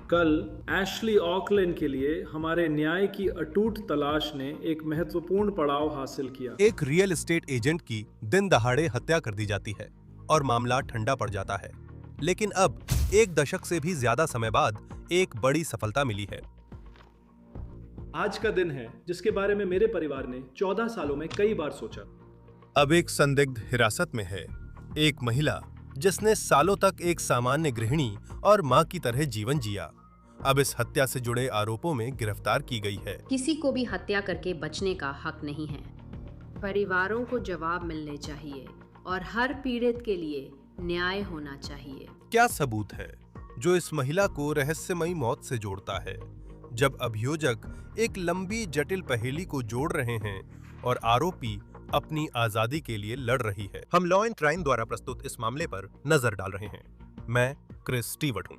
कल Ashley Auckland के लिए हमारे न्याय की अटूट तलाश ने एक महत्वपूर्ण पड़ाव हासिल किया। एक रियल एस्टेट एजेंट की दिन दहाड़े हत्या कर दी जाती है और मामला ठंडा पड़ जाता है। लेकिन अब एक दशक से भी ज्यादा समय बाद एक बड़ी सफलता मिली है। आज का दिन है जिसके बारे में मेरे परिवार ने 14 सालों में कई बार सोचा। अब एक संदिग्ध हिरासत में है, एक महिला जिसने सालों तक एक सामान्य गृहिणी और मां की तरह जीवन जिया, अब इस हत्या से जुड़े आरोपों में गिरफ्तार की गई है। किसी को भी हत्या करके बचने का हक नहीं है। परिवारों को जवाब मिलने चाहिए और हर पीड़ित के लिए न्याय होना चाहिए। क्या सबूत है जो इस महिला को रहस्यमयी मौत से जोड़ता है, जब अभियोजक एक लंबी जटिल पहेली को जोड़ रहे हैं और आरोपी अपनी आजादी के लिए लड़ रही है? हम लॉ एंड क्राइम द्वारा प्रस्तुत इस मामले पर नजर डाल रहे हैं। मैं क्रिस स्टीवर्ट हूं।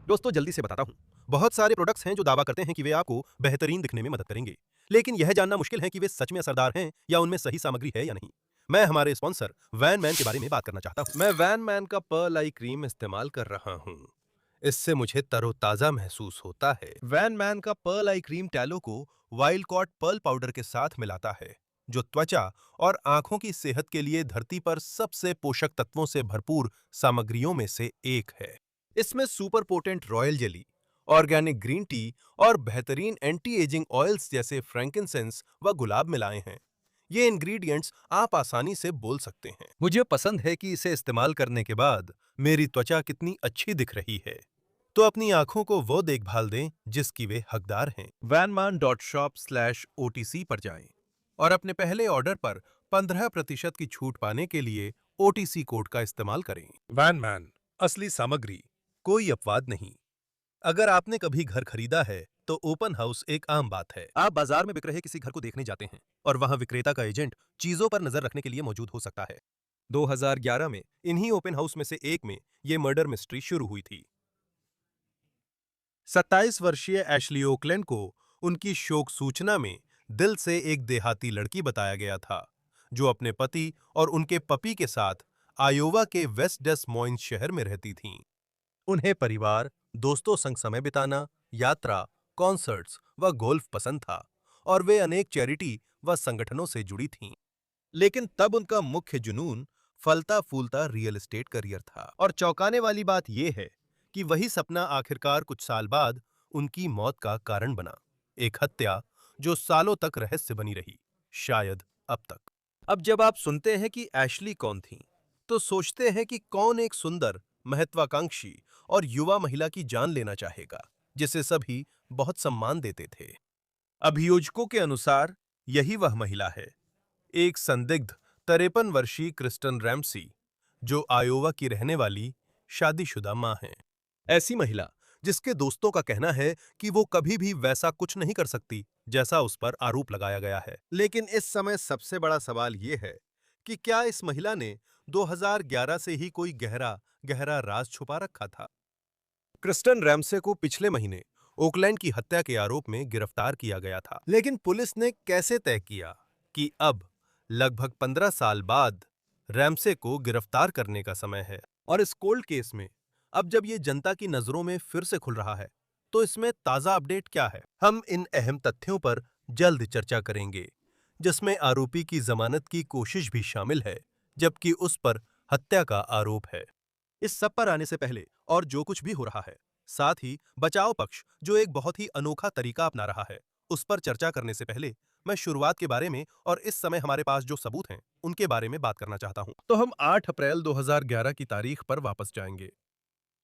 दोस्तों, जल्दी से बताता हूं, बहुत सारे प्रोडक्ट्स हैं जो दावा करते हैं कि वे आपको बेहतरीन दिखने में मदद करेंगे, लेकिन यह जानना मुश्किल है कि वे सच में असरदार हैं या उनमें सही सामग्री है या नहीं। मैं हमारे स्पॉन्सर वैन मैन के बारे में बात करना चाहता हूं। मैं वैन मैन का पर्ल आई क्रीम इस्तेमाल कर रहा हूं। इससे मुझे तरोताजा महसूस होता है। वैन मैन का पर्ल आई क्रीम टैलो को वाइल्ड कॉट पर्ल पाउडर के साथ मिलाता है, जो त्वचा और आंखों की सेहत के लिए धरती पर सबसे पोषक तत्वों से भरपूर सामग्रियों में से एक है। इसमें super potent royal jelly, organic green tea और बेहतरीन एंटी एजिंग ऑयल्स जैसे फ्रैंकिनसेंस व गुलाब मिलाए हैं। ये इंग्रेडिएंट्स आप आसानी से बोल सकते हैं। मुझे पसंद है कि इसे इस्तेमाल करने के बाद मेरी त्वचा कितनी अच्छी दिख रही है। तो अपनी आंखों को वो देखभाल दें जिसकी वे हकदार हैं। vanman.shop/OTC पर जाएं और अपने पहले ऑर्डर पर 15% की छूट पाने के लिए OTC कोड का इस्तेमाल करें। वैनमैन, असली सामग्री, कोई अपवाद नहीं। अगर आपने कभी घर खरीदा है तो ओपन हाउस एक आम बात है। आप बाजार में बिक रहे किसी घर को देखने जाते हैं और वहां विक्रेता का एजेंट चीजों पर नजर रखने के लिए मौजूद हो सकता है। 2011 में इन्हीं ओपन हाउस में से एक में यह मर्डर मिस्ट्री शुरू हुई थी। 27 वर्षीय एशली ओकलैंड को उनकी शोक सूचना में दिल से एक देहाती लड़की बताया गया था, जो अपने पति और उनके पपी के साथ आयोवा के वेस्ट डेस मॉइन्स शहर में रहती थीं। उन्हें परिवार, दोस्तों संग समय बिताना, यात्रा, कॉन्सर्ट्स व गोल्फ पसंद था और वे अनेक चैरिटी व संगठनों से जुड़ी थीं। लेकिन तब उनका मुख्य जुनून फलता फूलता रियल एस्टेट करियर था। और चौंकाने वाली बात यह है कि वही सपना आखिरकार कुछ साल बाद उनकी मौत का कारण बना। एक हत्या जो सालों तक रहस्य बनी रही, शायद अब तक। अब जब आप सुनते हैं कि एशली कौन थीं, तो सोचते हैं कि कौन एक सुंदर, महत्वाकांक्षी और युवा महिला की जान लेना चाहेगा, जिसे सभी बहुत सम्मान देते थे। अभियोजकों के अनुसार यही वह महिला है, एक संदिग्ध 53 वर्षीय क्रिस्टन रैम्सी, जो आयोवा की रहने वाली शादीशुदा मां है। ऐसी महिला जिसके दोस्तों का कहना है कि वो कभी भी वैसा कुछ नहीं कर सकती जैसा उस पर आरोप लगाया गया है। लेकिन इस समय सबसे बड़ा सवाल ये है कि क्या इस महिला ने 2011 से ही कोई गहरा गहरा राज छुपा रखा था? क्रिस्टन रैम्से को पिछले महीने ओकलैंड की हत्या के आरोप में गिरफ्तार किया गया था। लेकिन पुलिस ने कैसे तय किया कि अब लगभग 15 साल बाद रैम्से को गिरफ्तार करने का समय है? और इस कोल्ड केस में अब जब ये जनता की नजरों में फिर से खुल रहा है, तो इसमें ताजा अपडेट क्या है? हम इन अहम तथ्यों पर जल्द चर्चा करेंगे, जिसमें आरोपी की जमानत की कोशिश भी शामिल है, जबकि उस पर हत्या का आरोप है। इस सब पर आने से पहले और जो कुछ भी हो रहा है, साथ ही बचाव पक्ष जो एक बहुत ही अनोखा तरीका अपना रहा है, उस पर चर्चा करने से पहले मैं शुरुआत के बारे में और इस समय हमारे पास जो सबूत हैं, उनके बारे में बात करना चाहता हूं। तो हम 8 अप्रैल 2011 की तारीख पर वापस जाएंगे।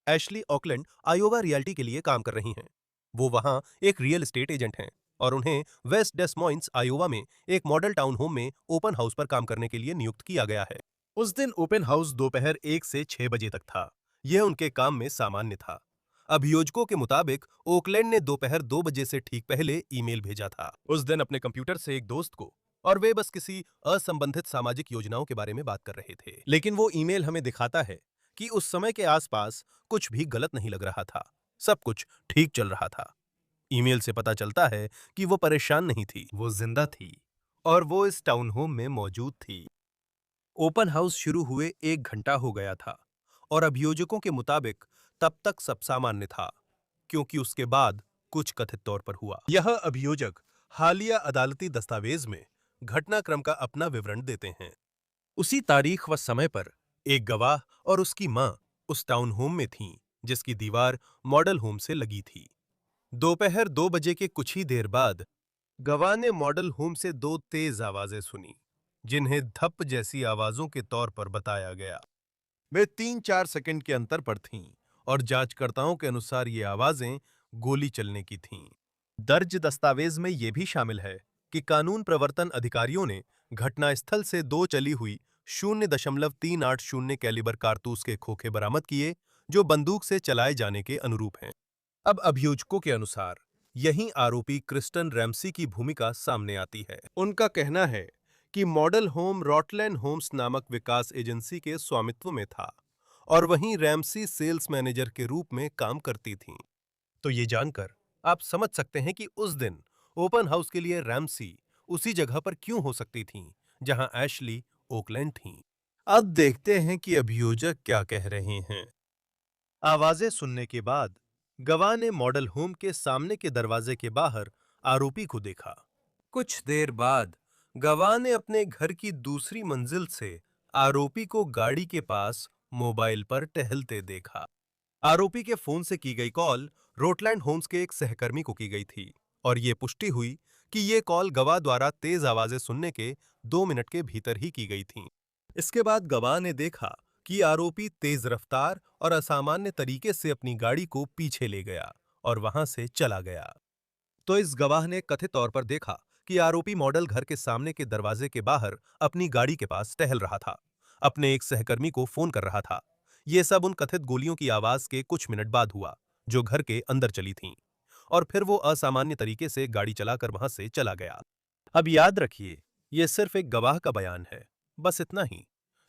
एशली ऑकलैंड आयोवा रियल्टी के लिए काम कर रही हैं। वो वहां एक रियल एस्टेट एजेंट हैं और उन्हें वेस्ट डेस मॉइन्स आयोवा में एक मॉडल टाउन होम में ओपन हाउस पर काम करने के लिए नियुक्त किया गया है। उस दिन ओपन हाउस दोपहर 1 से 6 बजे तक था। यह उनके काम में सामान्य था। अभियोजकों के मुताबिक ओकलैंड ने दोपहर 2 बजे से ठीक पहले ईमेल भेजा था, उस दिन अपने कंप्यूटर से एक दोस्त को, और वे बस किसी असंबंधित सामाजिक योजनाओं के बारे में बात कर रहे थे। लेकिन वो ईमेल हमें दिखाता है कि उस समय के आसपास कुछ भी गलत नहीं लग रहा था, सब कुछ ठीक चल रहा था। ईमेल से पता चलता है कि वो परेशान नहीं थी, वो जिंदा थी और वो इस टाउन होम में मौजूद थी। ओपन हाउस शुरू हुए 1 घंटा हो गया था और अभियोजकों के मुताबिक तब तक सब सामान्य था, क्योंकि उसके बाद कुछ कथित तौर पर हुआ। यह अभियोजक हालिया अदालती दस्तावेज में घटनाक्रम का अपना विवरण देते हैं। उसी तारीख व समय पर एक गवाह और उसकी मां उस टाउन होम में थीं, जिसकी दीवार मॉडल होम से लगी थी। दोपहर 2 बजे के कुछ ही देर बाद गवाह ने मॉडल होम से 2 तेज आवाजें सुनी, जिन्हें धप जैसी आवाजों के तौर पर बताया गया। वे 3-4 सेकंड के अंतर पर थीं और जांचकर्ताओं के अनुसार ये आवाजें गोली चलने की थीं। दर्ज दस्तावेज में यह भी शामिल है कि कानून प्रवर्तन अधिकारियों ने घटनास्थल से 2 चली हुई 0.380 कैलिबर कारतूस के खोखे बरामद किए, जो बंदूक से चलाए जाने के अनुरूप हैं। अब अभियोजकों के अनुसार यहीं आरोपी क्रिस्टन रैमसी की भूमिका सामने आती है। उनका कहना है कि मॉडल होम रॉटलैंड होम्स नामक विकास एजेंसी के स्वामित्व में था और वहीं रैमसी सेल्स मैनेजर के रूप में काम करती थीं। तो ये जानकर आप समझ सकते हैं कि उस दिन ओपन हाउस के लिए रैमसी उसी जगह पर क्यों हो सकती थीं, जहां एशली ओकलैंड थीं। अब देखते हैं कि अभियोजक क्या कह रहे हैं। आवाजें सुनने के बाद गवाह ने मॉडल होम के सामने के दरवाजे के बाहर आरोपी को देखा। कुछ देर बाद गवाह ने अपने घर की दूसरी मंजिल से आरोपी को गाड़ी के पास मोबाइल पर टहलते देखा। आरोपी के फोन से की गई कॉल रोटलैंड होम्स के एक सहकर्मी को की गई थी और ये पुष्टि हुई कि ये कॉल गवाह द्वारा तेज आवाजें सुनने के 2 मिनट के भीतर ही की गई थी। इसके बाद गवाह ने देखा कि आरोपी तेज रफ्तार और असामान्य तरीके से अपनी गाड़ी को पीछे ले गया और वहां से चला गया। तो इस गवाह ने कथित तौर पर देखा कि आरोपी मॉडल घर के सामने के दरवाजे के बाहर अपनी गाड़ी के पास टहल रहा था, अपने एक सहकर्मी को फोन कर रहा था। यह सब उन कथित गोलियों की आवाज के कुछ मिनट बाद हुआ, जो घर के अंदर चली थीं, और फिर वो असामान्य तरीके से गाड़ी चलाकर वहां से चला गया। अब याद रखिए, यह सिर्फ एक गवाह का बयान है, बस इतना ही।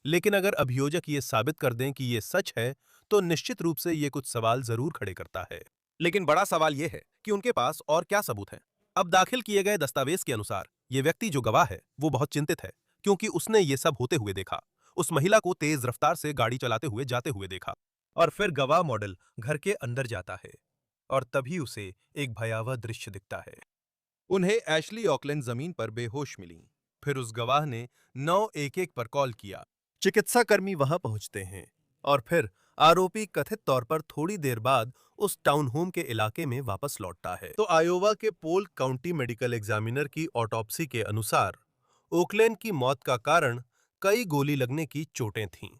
लेकिन अगर अभियोजक ये साबित कर दें कि ये सच है, तो निश्चित रूप से ये कुछ सवाल जरूर खड़े करता है। लेकिन बड़ा सवाल यह है कि उनके पास और क्या सबूत हैं। अब दाखिल किए गए दस्तावेज के अनुसार ये व्यक्ति जो गवाह है वो बहुत चिंतित है, क्योंकि उसने ये सब होते हुए देखा। उस महिला को तेज रफ्तार से गाड़ी चलाते हुए जाते हुए देखा और फिर गवाह मॉडल घर के अंदर जाता है और तभी उसे एक भयावह दृश्य दिखता है। उन्हें एशली ऑकलैंड जमीन पर बेहोश मिली। फिर उस गवाह ने 911 पर कॉल किया। चिकित्साकर्मी वहां पहुंचते हैं और फिर आरोपी कथित तौर पर थोड़ी देर बाद उस टाउन होम के इलाके में वापस लौटता है। तो आयोवा के पोल काउंटी मेडिकल एग्जामिनर की ऑटोप्सी के अनुसार ओकलैंड की मौत का कारण कई गोली लगने की चोटें थीं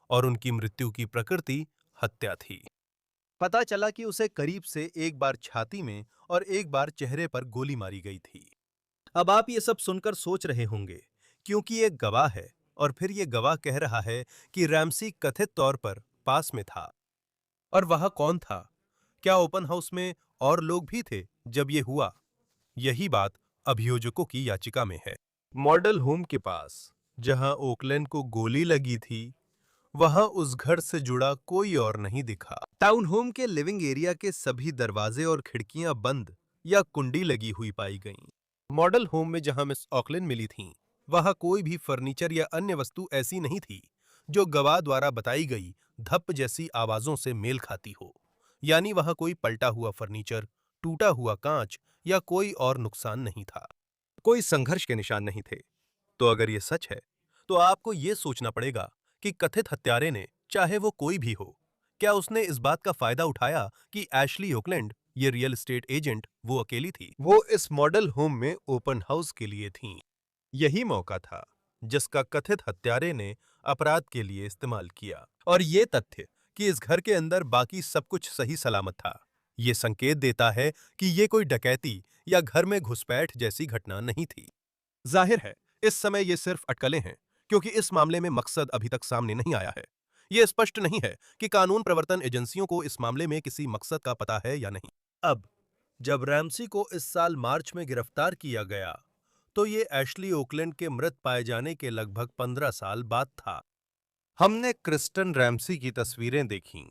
और उनकी मृत्यु की प्रकृति हत्या थी। पता चला कि उसे करीब से एक बार छाती में और एक बार चेहरे पर गोली मारी गई थी। अब आप ये सब सुनकर सोच रहे होंगे, क्योंकि एक गवाह है और फिर ये गवाह कह रहा है कि रैमसी कथित तौर पर पास में था। और वहां कौन था? क्या ओपन हाउस में और लोग भी थे जब ये हुआ? यही बात अभियोजकों की याचिका में है। मॉडल होम के पास जहां ओकलैंड को गोली लगी थी, वहां उस घर से जुड़ा कोई और नहीं दिखा। टाउन होम के लिविंग एरिया के सभी दरवाजे और खिड़कियां बंद या कुंडी लगी हुई पाई गईं। मॉडल होम में जहां मिस ऑकलैंड मिली थीं, वहां कोई भी फर्नीचर या अन्य वस्तु ऐसी नहीं थी जो गवाह द्वारा बताई गई धप जैसी आवाजों से मेल खाती हो। यानी वहां कोई पलटा हुआ फर्नीचर, टूटा हुआ कांच या कोई और नुकसान नहीं था। कोई संघर्ष के निशान नहीं थे। तो अगर ये सच है, तो आपको ये सोचना पड़ेगा कि कथित हत्यारे ने, चाहे वो कोई भी हो, क्या उसने इस बात का फायदा उठाया कि एशली ओकलैंड, ये रियल एस्टेट एजेंट, वो अकेली थी। वो इस मॉडल होम में ओपन हाउस के लिए थीं। यही मौका था जिसका कथित हत्यारे ने अपराध के लिए इस्तेमाल किया। और ये तथ्य कि इस घर के अंदर बाकी सब कुछ सही सलामत था, ये संकेत देता है कि ये कोई डकैती या घर में घुसपैठ जैसी घटना नहीं थी। जाहिर है, इस समय ये सिर्फ अटकलें हैं, क्योंकि इस मामले में मकसद अभी तक सामने नहीं आया है। यह स्पष्ट नहीं है कि कानून प्रवर्तन एजेंसियों को इस मामले में किसी मकसद का पता है या नहीं। अब जब रैमसी को इस साल मार्च में गिरफ्तार किया गया, तो ये एशली ओकलैंड के मृत पाए जाने के लगभग 15 साल बाद था। हमने क्रिस्टन रैमसी की तस्वीरें देखीं।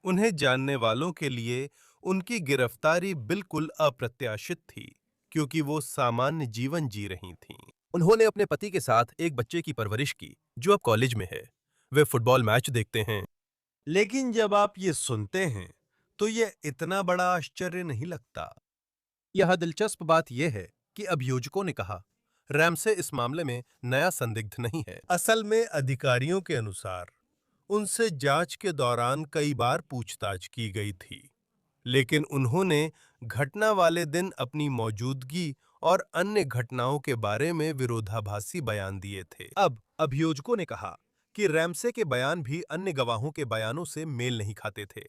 उन्हें जानने वालों के लिए उनकी गिरफ्तारी बिल्कुल अप्रत्याशित थी, क्योंकि वो सामान्य जीवन जी रही थीं। उन्होंने अपने पति के साथ एक बच्चे की परवरिश की जो अब कॉलेज में है। वे फुटबॉल मैच देखते हैं। लेकिन जब आप ये सुनते हैं तो ये इतना बड़ा आश्चर्य नहीं लगता। यह दिलचस्प बात यह है कि अभियोजकों ने कहा रैमसे इस मामले में नया संदिग्ध नहीं है। असल में अधिकारियों के अनुसार उनसे जांच के दौरान कई बार पूछताछ की गई थी, लेकिन उन्होंने घटना वाले दिन अपनी मौजूदगी और अन्य घटनाओं के बारे में विरोधाभासी बयान दिए थे। अब अभियोजकों ने कहा कि रैमसे के बयान भी अन्य गवाहों के बयानों से मेल नहीं खाते थे।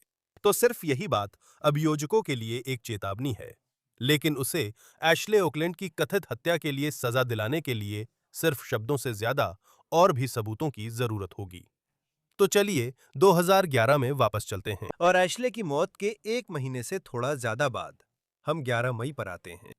तो सिर्फ यही बात अभियोजकों के लिए एक चेतावनी है, लेकिन उसे एशले ओकलैंड की कथित हत्या के लिए सजा दिलाने के लिए सिर्फ शब्दों से ज्यादा और भी सबूतों की जरूरत होगी। तो चलिए 2011 में वापस चलते हैं और एशले की मौत के 1 महीने से थोड़ा ज्यादा बाद हम 11 मई पर आते हैं।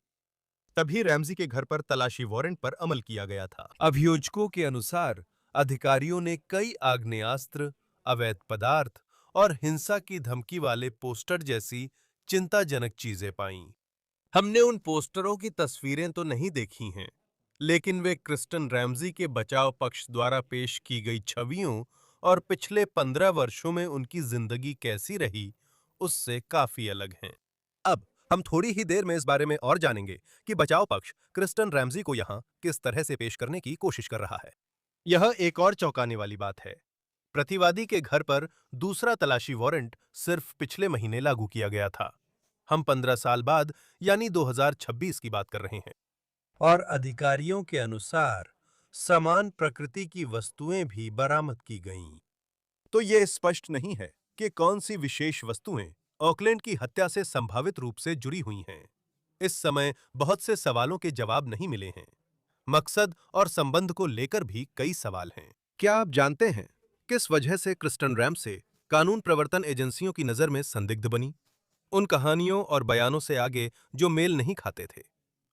तभी रैमजी के घर पर तलाशी वारंट पर अमल किया गया था। अभियोजकों के अनुसार अधिकारियों ने कई आग्नेयास्त्र, अवैध पदार्थ और हिंसा की धमकी वाले पोस्टर जैसी चिंताजनक चीजें पाईं। हमने उन पोस्टरों की तस्वीरें तो नहीं देखी हैं, लेकिन वे क्रिस्टन रैमजी के बचाव पक्ष द्वारा पेश की गई छवियों और पिछले 15 वर्षों में उनकी जिंदगी कैसी रही, उससे काफी अलग हैं। अब हम थोड़ी ही देर में इस बारे में और जानेंगे कि बचाव पक्ष क्रिस्टन रैमजी को यहां किस तरह से पेश करने की कोशिश कर रहा है। यह एक और चौंकाने वाली बात है। प्रतिवादी के घर पर दूसरा तलाशी वारंट सिर्फ पिछले महीने लागू किया गया था। हम 15 साल बाद यानी 2026 की बात कर रहे हैं और अधिकारियों के अनुसार समान प्रकृति की वस्तुएं भी बरामद की गईं। तो यह स्पष्ट नहीं है कि कौन सी विशेष वस्तुएं ऑकलैंड की हत्या से संभावित रूप से जुड़ी हुई हैं। इस समय बहुत से सवालों के जवाब नहीं मिले हैं। मकसद और संबंध को लेकर भी कई सवाल हैं। क्या आप जानते हैं किस वजह से क्रिस्टन रैमसे कानून प्रवर्तन एजेंसियों की नजर में संदिग्ध बनी? उन कहानियों और बयानों से आगे जो मेल नहीं खाते थे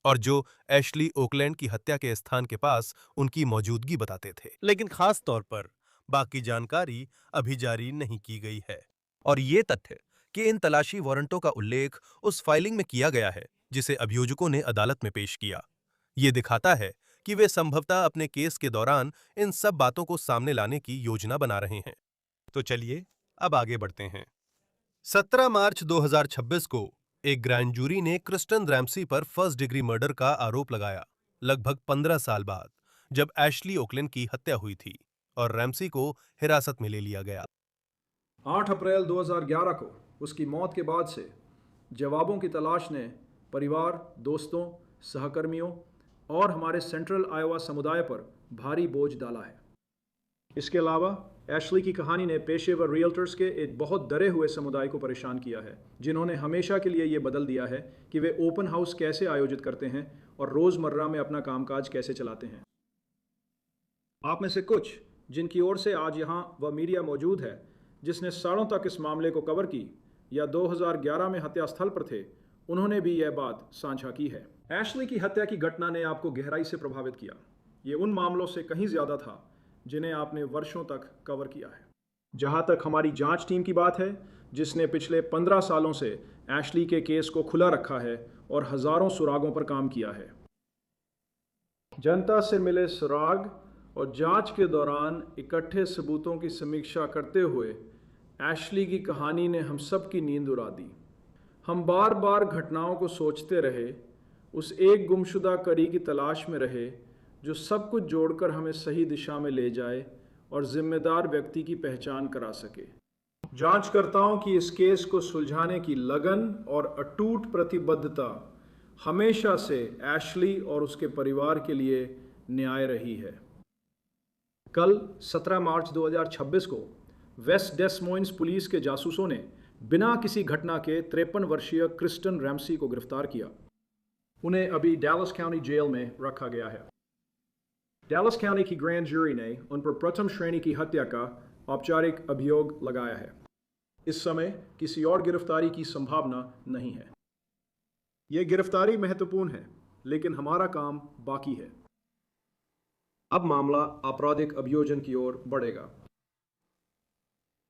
और जो एशली ओकलैंड की हत्या के स्थान के पास उनकी मौजूदगी बताते थे। लेकिन खास तौर पर बाकी जानकारी अभी जारी नहीं की गई है। और ये तथ्य कि इन तलाशी वारंटों का उल्लेख उस फाइलिंग में किया गया है जिसे अभियोजकों ने अदालत में पेश किया, ये दिखाता है कि वे संभवतः अपने केस के दौरान इन सब बातों को सामने लाने की योजना बना रहे हैं। तो चलिए अब आगे बढ़ते हैं। 17 मार्च 2026 को एक ग्रैंड जूरी ने क्रिस्टन रैमसी पर फर्स्ट डिग्री मर्डर का आरोप लगाया, लगभग 15 साल बाद, जब एशली ओकलैंड की हत्या हुई थी और रैमसी को हिरासत में ले लिया गया। 8 अप्रैल 2011 को उसकी मौत के बाद से जवाबों की तलाश ने परिवार, दोस्तों, सहकर्मियों और हमारे सेंट्रल आयोवा समुदाय पर भारी बोझ डाला है। इसके अलावा एशली की कहानी ने पेशेवर रियल्टर्स के एक बहुत डरे हुए समुदाय को परेशान किया है, जिन्होंने हमेशा के लिए ये बदल दिया है कि वे ओपन हाउस कैसे आयोजित करते हैं और रोज़मर्रा में अपना कामकाज कैसे चलाते हैं। आप में से कुछ जिनकी ओर से आज यहाँ वह मीडिया मौजूद है जिसने सालों तक इस मामले को कवर की या 2011 में हत्या स्थल पर थे, उन्होंने भी यह बात साझा की है। एशली की हत्या की घटना ने आपको गहराई से प्रभावित किया। ये उन मामलों से कहीं ज़्यादा था जिन्हें आपने वर्षों तक कवर किया है। जहाँ तक हमारी जांच टीम की बात है, जिसने पिछले 15 सालों से एशली के केस को खुला रखा है और हज़ारों सुरागों पर काम किया है। जनता से मिले सुराग और जांच के दौरान इकट्ठे सबूतों की समीक्षा करते हुए एशली की कहानी ने हम सब की नींद उड़ा दी। हम बार बार घटनाओं को सोचते रहे, उस एक गुमशुदा कड़ी की तलाश में रहे जो सब कुछ जोड़कर हमें सही दिशा में ले जाए और जिम्मेदार व्यक्ति की पहचान करा सके। जांचकर्ताओं की इस केस को सुलझाने की लगन और अटूट प्रतिबद्धता हमेशा से एशली और उसके परिवार के लिए न्याय रही है। कल 17 मार्च 2026 को वेस्ट डेस मोइन्स पुलिस के जासूसों ने बिना किसी घटना के 53 वर्षीय क्रिस्टन रैमसी को गिरफ्तार किया। उन्हें अभी डैलस काउंटी जेल में रखा गया है। डैलस काउंटी की ग्रैंड जूरी ने उन पर प्रथम श्रेणी की हत्या का औपचारिक अभियोग लगाया है। इस समय किसी और गिरफ्तारी की संभावना नहीं है। यह गिरफ्तारी महत्वपूर्ण है, लेकिन हमारा काम बाकी है। अब मामला आपराधिक अभियोजन की ओर बढ़ेगा।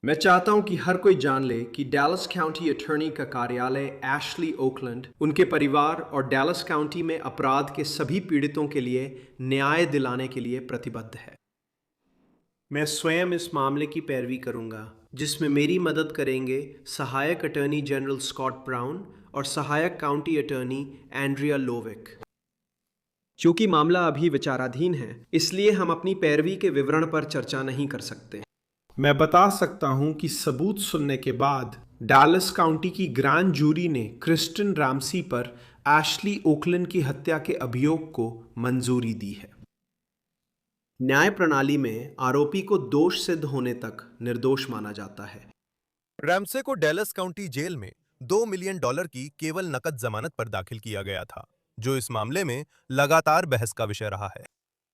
मैं चाहता हूं कि हर कोई जान ले कि डैलस काउंटी अटॉर्नी का कार्यालय एशली ओकलैंड उनके परिवार और डैलस काउंटी में अपराध के सभी पीड़ितों के लिए न्याय दिलाने के लिए प्रतिबद्ध है। मैं स्वयं इस मामले की पैरवी करूंगा, जिसमें मेरी मदद करेंगे सहायक अटॉर्नी जनरल स्कॉट ब्राउन और सहायक काउंटी अटॉर्नी एंड्रिया लोविक। चूंकि मामला अभी विचाराधीन है, इसलिए हम अपनी पैरवी के विवरण पर चर्चा नहीं कर सकते। मैं बता सकता हूं कि सबूत सुनने के बाद डैलस काउंटी की ग्रैंड जूरी ने क्रिस्टन रैमसी पर एशली ओकलैंड की हत्या के अभियोग को मंजूरी दी है। न्याय प्रणाली में आरोपी को दोष सिद्ध होने तक निर्दोष माना जाता है। रैमसे को डेलस काउंटी जेल में $2 मिलियन की केवल नकद जमानत पर दाखिल किया गया था, जो इस मामले में लगातार बहस का विषय रहा है।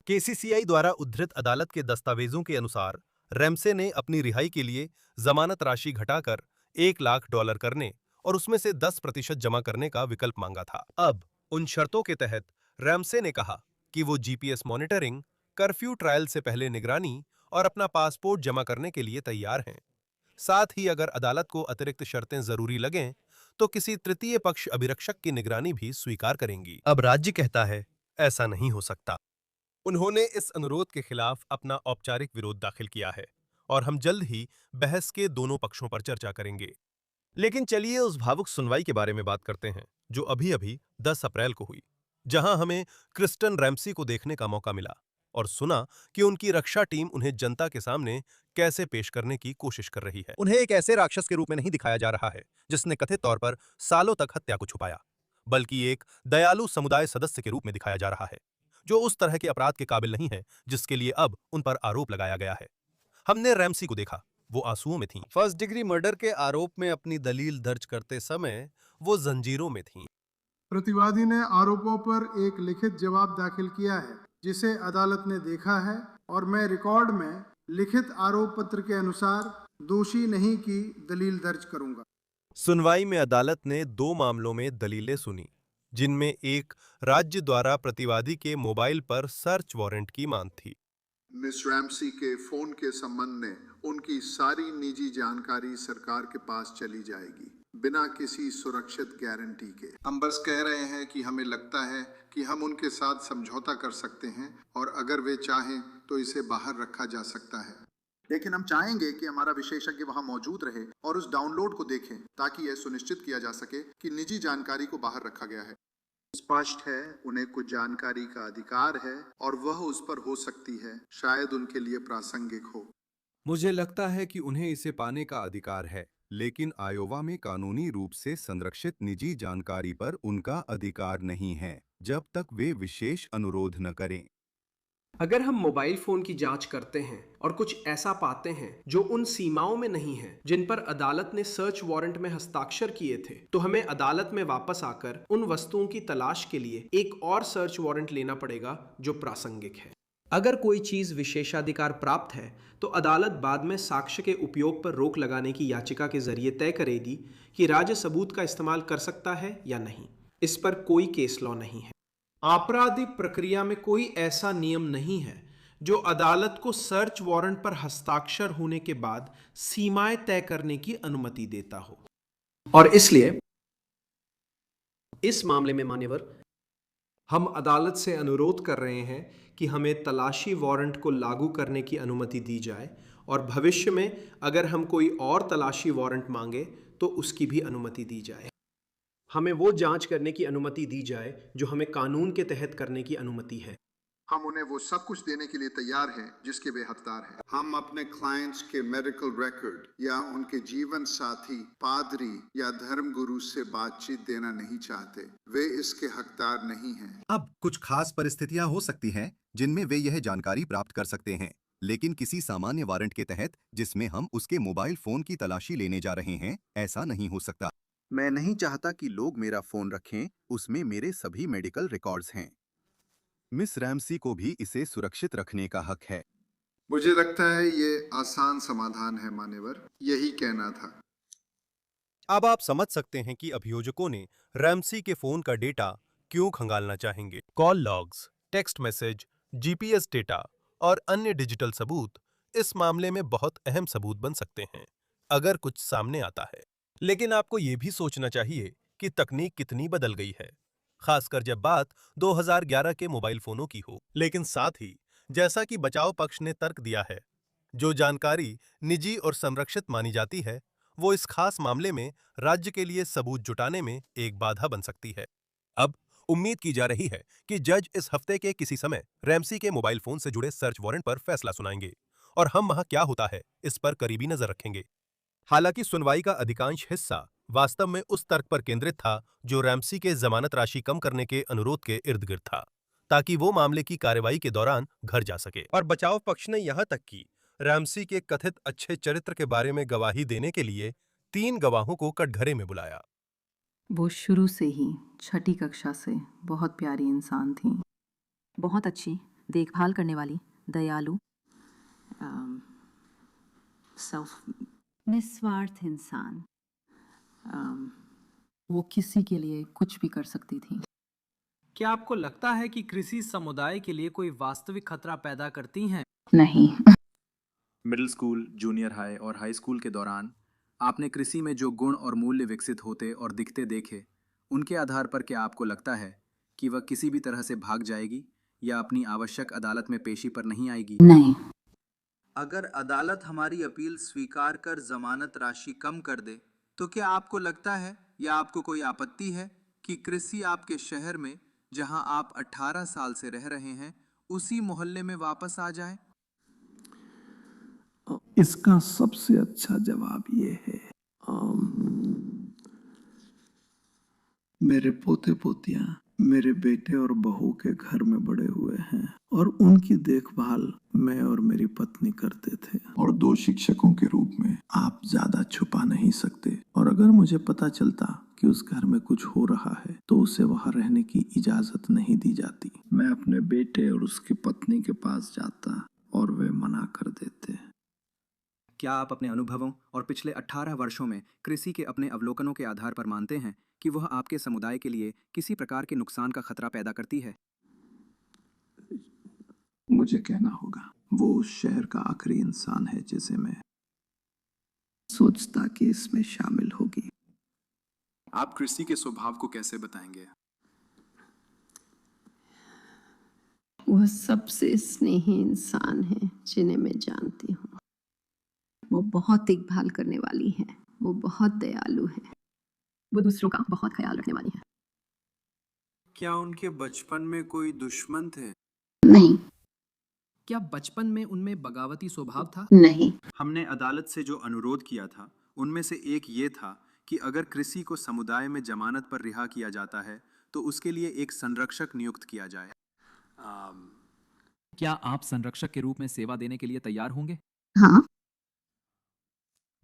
केसीसीआई द्वारा उद्धृत अदालत के दस्तावेजों के अनुसार रैमसे ने अपनी रिहाई के लिए जमानत राशि घटाकर $1 लाख करने और उसमें से 10% जमा करने का विकल्प मांगा था। अब उन शर्तों के तहत रैमसे ने कहा कि वो जीपीएस मॉनिटरिंग, कर्फ्यू ट्रायल से पहले निगरानी और अपना पासपोर्ट जमा करने के लिए तैयार हैं। साथ ही अगर अदालत को अतिरिक्त शर्तें जरूरी लगें तो किसी तृतीय पक्ष अभिरक्षक की निगरानी भी स्वीकार करेंगी। अब राज्य कहता है ऐसा नहीं हो सकता। उन्होंने इस अनुरोध के खिलाफ अपना औपचारिक विरोध दाखिल किया है और हम जल्द ही बहस के दोनों पक्षों पर चर्चा करेंगे। लेकिन चलिए उस भावुक सुनवाई के बारे में बात करते हैं जो अभी 10 अप्रैल को हुई, जहां हमें क्रिस्टन रैमसी को देखने का मौका मिला और सुना कि उनकी रक्षा टीम उन्हें जनता के सामने कैसे पेश करने की कोशिश कर रही है। उन्हें एक ऐसे राक्षस के रूप में नहीं दिखाया जा रहा है जिसने कथित तौर पर सालों तक हत्या को छुपाया, बल्कि एक दयालु समुदाय सदस्य के रूप में दिखाया जा रहा है जो उस तरह के अपराध के काबिल नहीं है जिसके लिए अब उन पर आरोप लगाया गया है। हमने रैमसी को देखा, वो आंसुओं में थीं। फर्स्ट डिग्री मर्डर के आरोप में अपनी दलील दर्ज करते समय वो जंजीरों में थीं। प्रतिवादी ने आरोपों पर एक लिखित जवाब दाखिल किया है जिसे अदालत ने देखा है और मैं रिकॉर्ड में लिखित आरोप पत्र के अनुसार दोषी नहीं की दलील दर्ज करूंगा। सुनवाई में अदालत ने 2 मामलों में दलीलें सुनी, जिनमें एक राज्य द्वारा प्रतिवादी के मोबाइल पर सर्च वारंट की मांग थी। मिस रैमसी के फोन के संबंध में उनकी सारी निजी जानकारी सरकार के पास चली जाएगी बिना किसी सुरक्षित गारंटी के। हम बस कह रहे हैं कि हमें लगता है कि हम उनके साथ समझौता कर सकते हैं और अगर वे चाहें तो इसे बाहर रखा जा सकता है। लेकिन हम चाहेंगे कि हमारा विशेषज्ञ वहां मौजूद रहे और उस डाउनलोड को देखें ताकि यह सुनिश्चित किया जा सके कि निजी जानकारी को बाहर रखा गया है। स्पष्ट है उन्हें कुछ जानकारी का अधिकार है और वह उस पर हो सकती है, शायद उनके लिए प्रासंगिक हो। मुझे लगता है कि उन्हें इसे पाने का अधिकार है, लेकिन आयोवा में कानूनी रूप से संरक्षित निजी जानकारी पर उनका अधिकार नहीं है जब तक वे विशेष अनुरोध न करें। अगर हम मोबाइल फोन की जांच करते हैं और कुछ ऐसा पाते हैं जो उन सीमाओं में नहीं है जिन पर अदालत ने सर्च वारंट में हस्ताक्षर किए थे, तो हमें अदालत में वापस आकर उन वस्तुओं की तलाश के लिए एक और सर्च वारंट लेना पड़ेगा जो प्रासंगिक है। अगर कोई चीज विशेषाधिकार प्राप्त है तो अदालत बाद में साक्ष्य के उपयोग पर रोक लगाने की याचिका के जरिए तय करेगी कि राज्य सबूत का इस्तेमाल कर सकता है या नहीं। इस पर कोई केस लॉ नहीं है। आपराधिक प्रक्रिया में कोई ऐसा नियम नहीं है जो अदालत को सर्च वारंट पर हस्ताक्षर होने के बाद सीमाएं तय करने की अनुमति देता हो। और इसलिए इस मामले में मान्यवर, हम अदालत से अनुरोध कर रहे हैं कि हमें तलाशी वारंट को लागू करने की अनुमति दी जाए और भविष्य में अगर हम कोई और तलाशी वारंट मांगे तो उसकी भी अनुमति दी जाए। हमें वो जांच करने की अनुमति दी जाए जो हमें कानून के तहत करने की अनुमति है। हम उन्हें वो सब कुछ देने के लिए तैयार हैं जिसके वे हकदार हैं। हम अपने क्लाइंट्स के मेडिकल रिकॉर्ड या उनके जीवन साथी, पादरी या धर्म गुरु से बातचीत देना नहीं चाहते। वे इसके हकदार नहीं हैं। अब कुछ खास परिस्थितियां हो सकती हैं जिनमें वे यह जानकारी प्राप्त कर सकते हैं, लेकिन किसी सामान्य वारंट के तहत जिसमें हम उसके मोबाइल फोन की तलाशी लेने जा रहे हैं, ऐसा नहीं हो सकता। मैं नहीं चाहता कि लोग मेरा फोन रखें, उसमें मेरे सभी मेडिकल रिकॉर्ड्स हैं। मिस रैमसी को भी इसे सुरक्षित रखने का हक है। मुझे लगता है ये आसान समाधान है मान्यवर, यही कहना था। अब आप समझ सकते हैं कि अभियोजकों ने रैमसी के फोन का डेटा क्यों खंगालना चाहेंगे। Call logs, text message, GPS data और अन्य डिजिटल सबूत इस मामले में बहुत अहम सबूत बन सकते हैं अगर कुछ सामने आता है। लेकिन आपको ये भी सोचना चाहिए कि तकनीक कितनी बदल गई है, खासकर जब बात 2011 के मोबाइल फोनों की हो। लेकिन साथ ही, जैसा कि बचाव पक्ष ने तर्क दिया है, जो जानकारी निजी और संरक्षित मानी जाती है, वो इस खास मामले में राज्य के लिए सबूत जुटाने में एक बाधा बन सकती है। अब उम्मीद की जा रही है कि जज इस हफ्ते के किसी समय रैमसी के मोबाइल फोन से जुड़े सर्च वारंट पर फैसला सुनाएंगे और हम वहां क्या होता है इस पर करीबी नजर रखेंगे। हालांकि सुनवाई का अधिकांश हिस्सा वास्तव में उस तर्क पर केंद्रित था जो रैमसी के जमानत राशि कम करने के अनुरोध के इर्द गिर्द था, ताकि वो मामले की कार्रवाई के दौरान घर जा सके। और बचाव पक्ष ने यहां तक कि रैमसी के कथित अच्छे चरित्र के बारे में गवाही देने के लिए 3 गवाहों को कटघरे में बुलाया। वो शुरू से ही छठी कक्षा से बहुत प्यारी इंसान थी, बहुत अच्छी, देखभाल करने वाली, दयालु, निस्वार्थ इंसान। वो किसी के लिए कुछ भी कर सकती थी। क्या आपको लगता है कि कृषि समुदाय के लिए कोई वास्तविक खतरा पैदा करती हैं? नहीं। मिडिल स्कूल, जूनियर हाई और हाई स्कूल के दौरान आपने कृषि में जो गुण और मूल्य विकसित होते और दिखते देखे, उनके आधार पर क्या आपको लगता है कि वह किसी भी तरह से भाग जाएगी या अपनी आवश्यक अदालत में पेशी पर नहीं आएगी? नहीं। अगर अदालत हमारी अपील स्वीकार कर जमानत राशि कम कर दे, तो क्या आपको लगता है या आपको कोई आपत्ति है कि कृषि आपके शहर में, जहां आप 18 साल से रह रहे हैं, उसी मोहल्ले में वापस आ जाए? इसका सबसे अच्छा जवाब ये है, मेरे पोते पोतियां मेरे बेटे और बहू के घर में बड़े हुए हैं और उनकी देखभाल मैं और मेरी पत्नी करते थे। और 2 शिक्षकों के रूप में आप ज्यादा छुपा नहीं सकते, और अगर मुझे पता चलता कि उस घर में कुछ हो रहा है तो उसे वहां रहने की इजाजत नहीं दी जाती। मैं अपने बेटे और उसकी पत्नी के पास जाता और वे मना कर देते। क्या आप अपने अनुभवों और पिछले 18 वर्षों में कृषि के अपने अवलोकनों के आधार पर मानते हैं कि वह आपके समुदाय के लिए किसी प्रकार के नुकसान का खतरा पैदा करती है? मुझे कहना होगा, वो उस शहर का आखिरी इंसान है जिसे मैं सोचता कि इसमें शामिल होगी। आप कृषि के स्वभाव को कैसे बताएंगे? वह सबसे स्नेही इंसान है जिन्हें मैं जानती हूँ। वो बहुत देखभाल करने वाली है, वो बहुत दयालु है, वो दूसरों का बहुत ख्याल रखने वाली है। क्या उनके बचपन में कोई दुश्मन थे? नहीं। क्या बचपन में उनमें बगावती स्वभाव था? नहीं। हमने अदालत से जो अनुरोध किया था, उनमें से एक ये था कि अगर कृषि को समुदाय में जमानत पर रिहा किया जाता है तो उसके लिए एक संरक्षक नियुक्त किया जाए। क्या आप संरक्षक के रूप में सेवा देने के लिए तैयार होंगे? हाँ।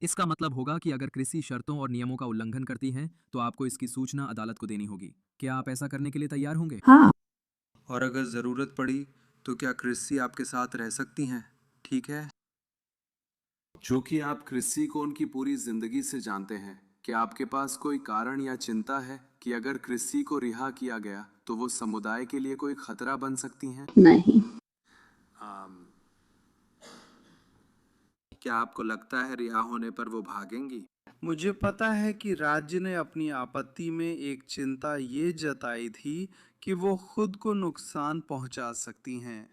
इसका मतलब होगा कि अगर कृषि शर्तों और नियमों का उल्लंघन करती हैं तो आपको इसकी सूचना अदालत को देनी होगी। क्या आप ऐसा करने के लिए तैयार होंगे? हाँ। और अगर जरूरत पड़ी तो क्या कृषि आपके साथ रह सकती हैं? ठीक है। जो कि आप कृषि को उनकी पूरी जिंदगी से जानते हैं, क्या आपके पास कोई कारण या चिंता है कि अगर कृषि को रिहा किया गया तो वो समुदाय के लिए कोई खतरा बन सकती हैं? नहीं। क्या आपको लगता है रिहा होने पर वो भागेंगी? मुझे पता है कि राज्य ने अपनी आपत्ति में एक चिंता ये जताई थी कि वो खुद को नुकसान पहुंचा सकती हैं।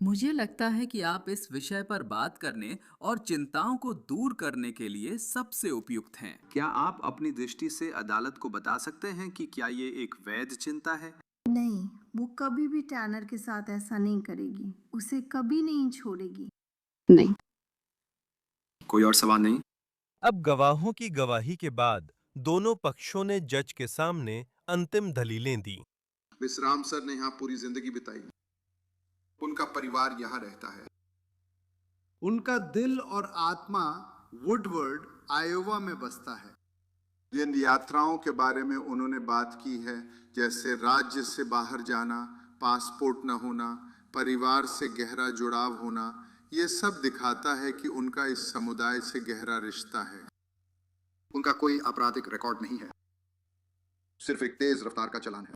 मुझे लगता है कि आप इस विषय पर बात करने और चिंताओं को दूर करने के लिए सबसे उपयुक्त हैं। क्या आप अपनी दृष्टि से अदालत को बता सकते हैं कि क्या ये एक वैध चिंता है? नहीं, वो कभी भी टैनर के साथ ऐसा नहीं करेगी, उसे कभी नहीं छोड़ेगी। नहीं। कोई और सवाल नहीं? अब गवाहों की गवाही के बाद दोनों पक्षों ने जज के सामने अंतिम दलीलें दी। विश्राम सर ने यहाँ पूरी जिंदगी बिताई, उनका परिवार यहाँ रहता है। उनका दिल और आत्मा वुडवर्ड, आयोवा में बसता है। जिन यात्राओं के बारे में उन्होंने बात की है, जैसे राज्य से बाहर जाना, पासपोर्ट न होना, परिवार से गहरा जुड़ाव होना, ये सब दिखाता है कि उनका इस समुदाय से गहरा रिश्ता है। उनका कोई आपराधिक रिकॉर्ड नहीं है, सिर्फ एक तेज रफ्तार का चालान है।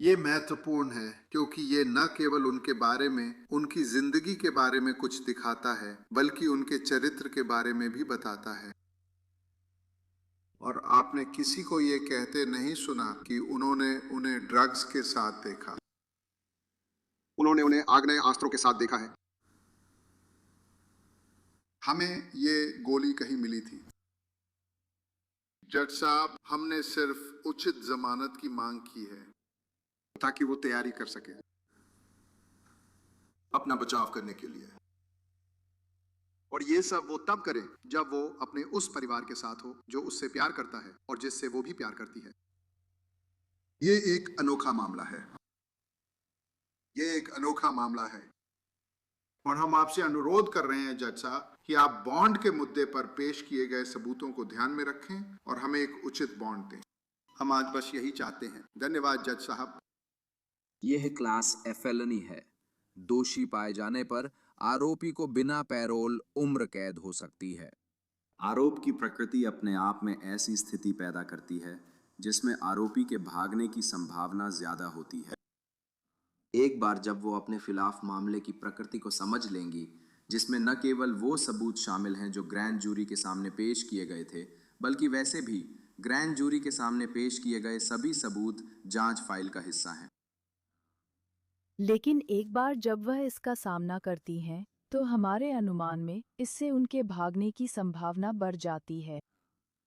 ये महत्वपूर्ण है क्योंकि ये न केवल उनके बारे में, उनकी जिंदगी के बारे में कुछ दिखाता है, बल्कि उनके चरित्र के बारे में भी बताता है। और आपने किसी को ये कहते नहीं सुना कि उन्होंने उन्हें ड्रग्स के साथ देखा। उन्होंने उन्हें आग्नेय अस्त्रों के साथ देखा है। हमें ये गोली कहीं मिली थी। जज साहब, हमने सिर्फ उचित जमानत की मांग की है ताकि वो तैयारी कर सके अपना बचाव करने के लिए। और ये सब वो तब करे जब वो अपने उस परिवार के साथ हो जो उससे प्यार करता है और जिससे वो भी प्यार करती है। ये एक अनोखा मामला है। ये एक अनोखा मामला है और हम आपसे अनुरोध कर रहे हैं जज साहब कि आप बॉन्ड के मुद्दे पर पेश किए गए सबूतों को ध्यान में रखें और हमें एक उचित बॉन्ड दें। हम आज बस यही चाहते हैं। धन्यवाद जज साहब। यह क्लास फेलनी है। दोषी पाए जाने पर आरोपी को बिना पैरोल उम्र कैद हो सकती है। आरोप की प्रकृति अपने आप में ऐसी स्थिति पैदा करती है जिसमें आरोपी के भागने की संभावना ज्यादा होती है। एक बार जब वो अपने खिलाफ मामले की प्रकृति को समझ लेंगी, जिसमें न केवल वो सबूत शामिल हैं जो ग्रैंड जूरी के सामने पेश किए गए थे, बल्कि वैसे भी ग्रैंड जूरी के सामने पेश किए गए सभी सबूत जांच फाइल का हिस्सा हैं। लेकिन एक बार जब वह इसका सामना करती हैं, तो हमारे अनुमान में इससे उनके भागने की संभावना बढ़ जाती है।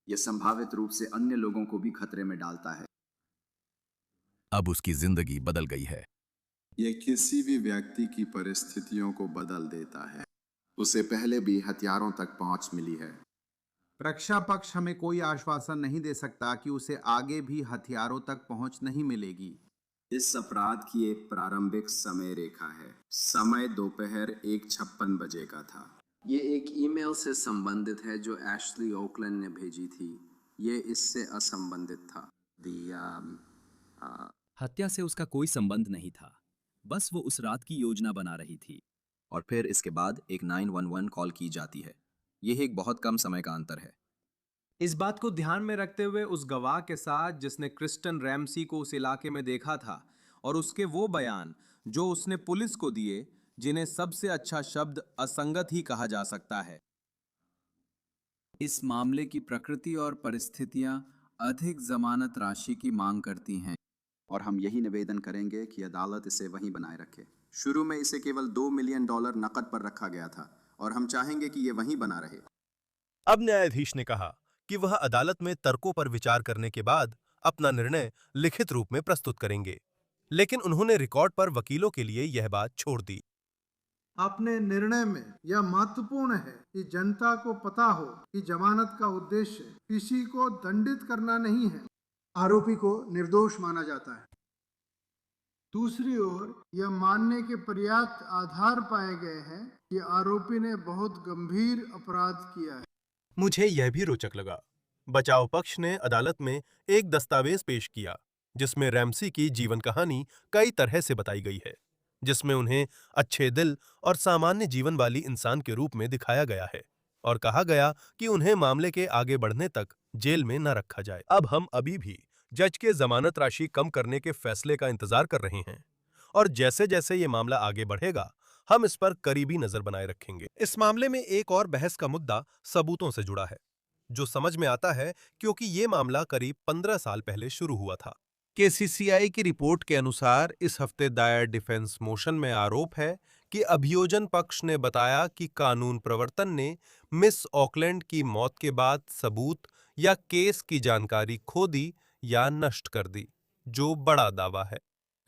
यह संभावित रूप से अन्य लोगों को भी खतरे में डालता है। अब उसकी जिंदगी बदल गई है। यह किसी भी व्यक्ति की परिस्थितियों को बदल देता है। उसे पहले भी हथियारों तक पहुंच मिली है। रक्षा पक्ष हमें कोई आश्वासन नहीं दे सकता कि उसे आगे भी हथियारों तक पहुंच नहीं मिलेगी। इस अपराध की एक प्रारंभिक समय रेखा है। समय दोपहर 1:56 बजे का था। ये एक ईमेल से संबंधित है जो एशली ओकलैंड ने भेजी थी। ये इससे असंबंधित था। हत्या से उसका कोई संबंध नहीं था, बस वो उस रात की योजना बना रही थी। और फिर इसके बाद एक 911 कॉल की जाती है। यह एक बहुत कम समय का अंतर है। इस बात को ध्यान में रखते हुए उस गवाह के साथ जिसने क्रिस्टन रैमसी को उस इलाके में देखा था और उसके वो बयान जो उसने पुलिस को दिए, जिन्हें सबसे अच्छा शब्द असंगत ही कहा जा सकता है। इस मामले की प्रकृति और परिस्थितियां अधिक जमानत राशि की मांग करती हैं और हम यही निवेदन करेंगे कि अदालत इसे वहीं बनाए रखे। शुरू में इसे केवल $2 मिलियन नकद पर रखा गया था और हम चाहेंगे कि ये वहीं बना रहे। अब न्यायाधीश ने कहा कि वह अदालत में तर्कों पर विचार करने के बाद अपना निर्णय लिखित रूप में प्रस्तुत करेंगे, लेकिन उन्होंने रिकॉर्ड पर वकीलों के लिए यह बात छोड़ दी। अपने निर्णय में यह महत्वपूर्ण है कि जनता को पता हो कि जमानत का उद्देश्य किसी को दंडित करना नहीं है। आरोपी को निर्दोष माना जाता है। दूसरी ओर यह मानने के पर्याप्त आधार पाए गए हैं कि आरोपी ने बहुत गंभीर अपराध किया है। मुझे यह भी रोचक लगा। बचाव पक्ष ने अदालत में एक दस्तावेज पेश किया जिसमें रैमसी की जीवन कहानी कई तरह से बताई गई है, जिसमें उन्हें अच्छे दिल और सामान्य जीवन वाली इंसान के रूप में दिखाया गया है और कहा गया कि उन्हें मामले के आगे बढ़ने तक जेल में न रखा जाए। अब हम अभी भी जज के जमानत राशि कम करने के फैसले का इंतजार कर रहे हैं और जैसे जैसे ये मामला आगे बढ़ेगा हम इस पर करीबी नजर बनाए रखेंगे। इस मामले में एक और बहस का मुद्दा सबूतों से जुड़ा है, जो समझ में आता है क्योंकि ये मामला करीब 15 साल पहले शुरू हुआ था। केसीसीआई की रिपोर्ट के अनुसार इस हफ्ते दायर डिफेंस मोशन में आरोप है कि अभियोजन पक्ष ने बताया कि कानून प्रवर्तन ने मिस ऑकलैंड की मौत के बाद सबूत या केस की जानकारी खो दी या नष्ट कर दी, जो बड़ा दावा है।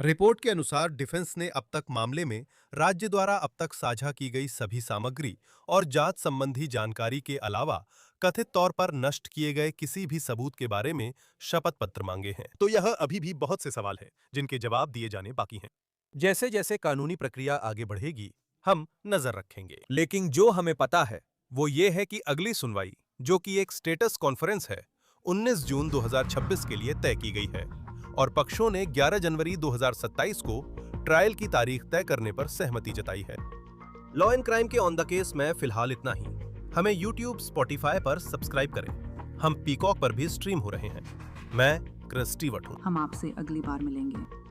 रिपोर्ट के अनुसार डिफेंस ने अब तक मामले में राज्य द्वारा अब तक साझा की गई सभी सामग्री और जांच संबंधी जानकारी के अलावा कथित तौर पर नष्ट किए गए किसी भी सबूत के बारे में शपथ पत्र मांगे हैं। तो यह अभी भी बहुत से सवाल हैं जिनके जवाब दिए जाने बाकी हैं। जैसे जैसे कानूनी प्रक्रिया आगे बढ़ेगी हम नजर रखेंगे, लेकिन जो हमें पता है वो ये है कि अगली सुनवाई, जो कि एक स्टेटस कॉन्फ्रेंस है, 19 जून 2026 के लिए तय की गई है और पक्षों ने 11 जनवरी 2027 को ट्रायल की तारीख तय करने पर सहमति जताई है। लॉ एंड क्राइम के ऑन द केस में फिलहाल इतना ही। हमें YouTube, Spotify पर सब्सक्राइब करें। हम पीकॉक पर भी स्ट्रीम हो रहे हैं। मैं क्रिस स्टीवर्ट हूं। हम आपसे अगली बार मिलेंगे।